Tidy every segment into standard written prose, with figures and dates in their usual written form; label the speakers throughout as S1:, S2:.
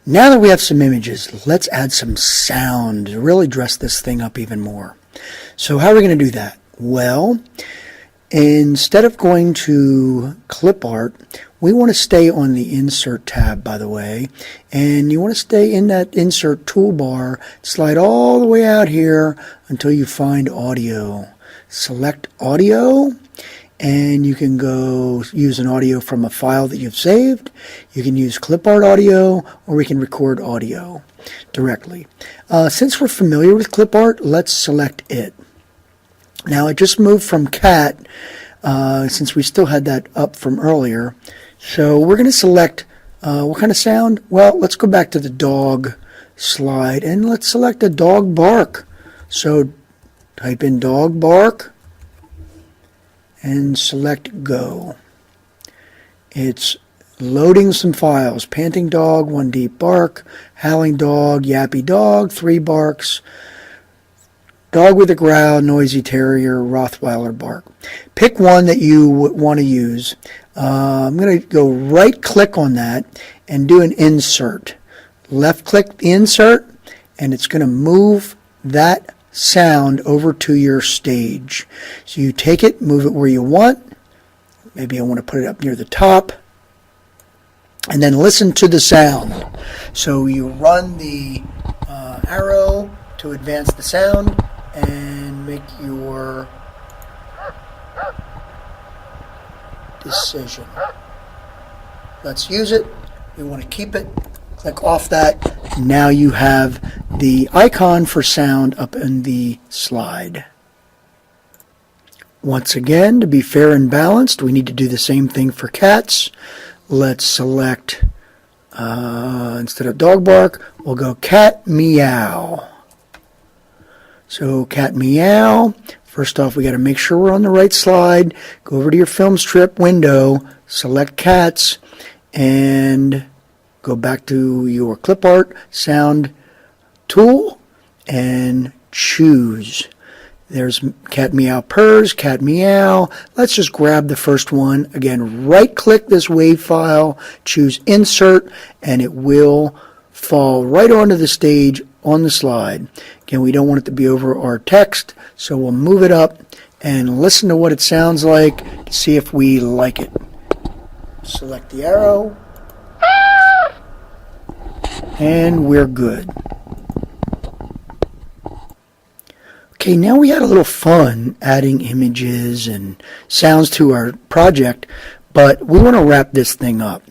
S1: Now that we have some images, let's add some sound to really dress this thing up even more. So how are we going to do that? Well, instead of going to clip art, we want to stay on the insert tab, by the way, and you want to stay in that insert toolbar, slide all the way out here until you find audio. Select audio, and you can go use an audio from a file that you've saved. You can use clip art audio, or we can record audio directly. Since we're familiar with clip art, let's select it. Now it just moved from cat, since we still had that up from earlier. So we're going to select what kind of sound? Well, let's go back to the dog slide and let's select a dog bark. So type in dog bark and select go. It's loading some files. Panting dog, 1 deep bark, howling dog, yappy dog, 3 barks, dog with a growl, noisy terrier, Rottweiler bark. Pick one that you want to use. I'm going to go right click on that and do an insert. Left click the insert and it's going to move that sound over to your stage. So you take it, move it where you want. Maybe I want to put it up near the top. And then listen to the sound. So you run the arrow to advance the sound and make your decision. Let's use it. We want to keep it. Click off that. Now you have the icon for sound up in the slide. Once again, to be fair and balanced, we need to do the same thing for cats. Let's select, instead of dog bark, we'll go cat meow. So cat meow. First off, we got to make sure we're on the right slide. Go over to your film strip window, select cats, and go back to your clip art sound tool and choose. There's cat meow purrs, cat meow. Let's just grab the first one. Again, right click this wave file, choose insert, and it will fall right onto the stage on the slide. Again, we don't want it to be over our text, so we'll move it up and listen to what it sounds like to see if we like it. Select the arrow, and we're good. Okay, now we had a little fun adding images and sounds to our project, but we want to wrap this thing up.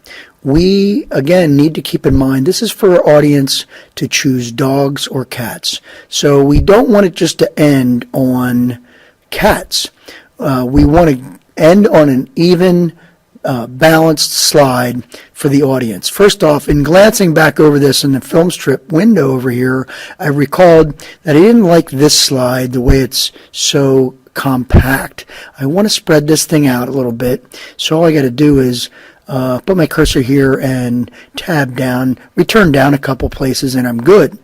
S1: We, again, need to keep in mind this is for our audience to choose dogs or cats. So we don't want it just to end on cats. We want to end on an even, balanced slide for the audience. First off, in glancing back over this in the film strip window over here, I recalled that I didn't like this slide the way it's so compact. I want to spread this thing out a little bit. So all I got to do is put my cursor here and tab down, return down a couple places, and I'm good.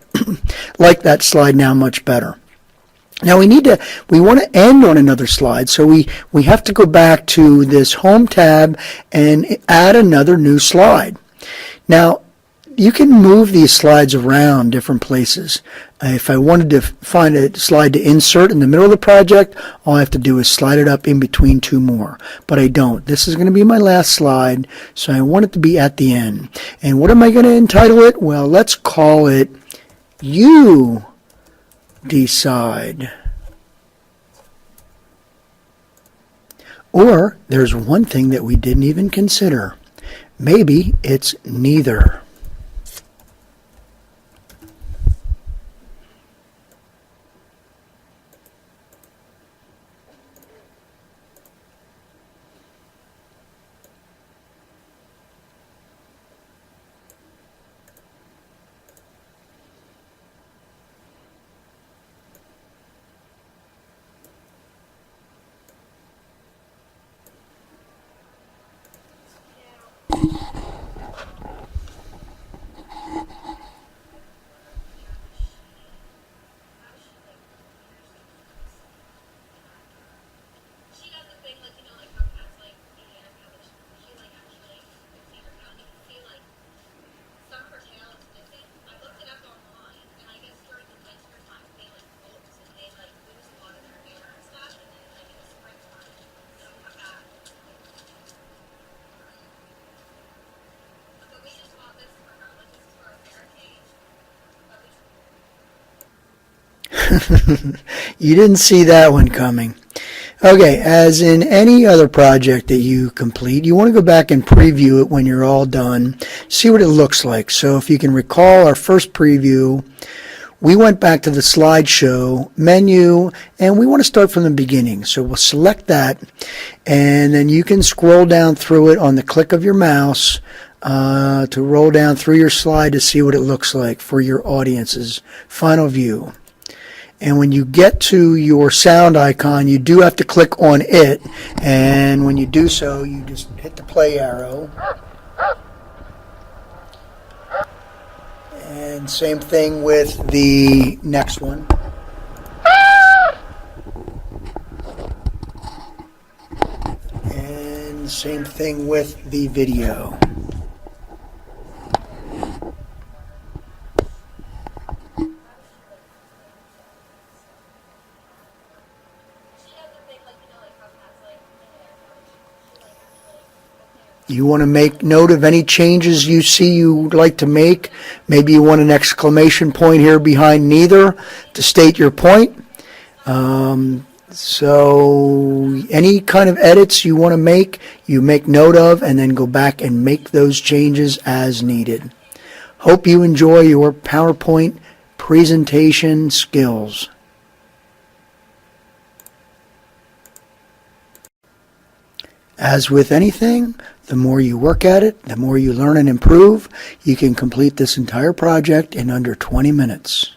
S1: Like that slide now much better. Now we want to end on another slide, so we have to go back to this home tab and add another new slide. Now you can move these slides around different places. If I wanted to find a slide to insert in the middle of the project, all I have to do is slide it up in between 2 more. But I don't. This is going to be my last slide, so I want it to be at the end. And what am I going to entitle it? Well, let's call it You Decide. Or there's one thing that we didn't even consider. Maybe it's neither. You didn't see that one coming. Okay, as in any other project that you complete, you want to go back and preview it when you're all done, see what it looks like. So if you can recall our first preview, we went back to the slideshow menu and we want to start from the beginning. So we'll select that and then you can scroll down through it on the click of your mouse to roll down through your slide to see what it looks like for your audience's final view. And when you get to your sound icon, you do have to click on it, and when you do so, you just hit the play arrow. And same thing with the next one. And same thing with the video. You want to make note of any changes you see you'd like to make. Maybe you want an exclamation point here behind neither to state your point. So any kind of edits you want to make, you make note of and then go back and make those changes as needed. Hope you enjoy your PowerPoint presentation skills. As with anything, the more you work at it, the more you learn and improve. You can complete this entire project in under 20 minutes.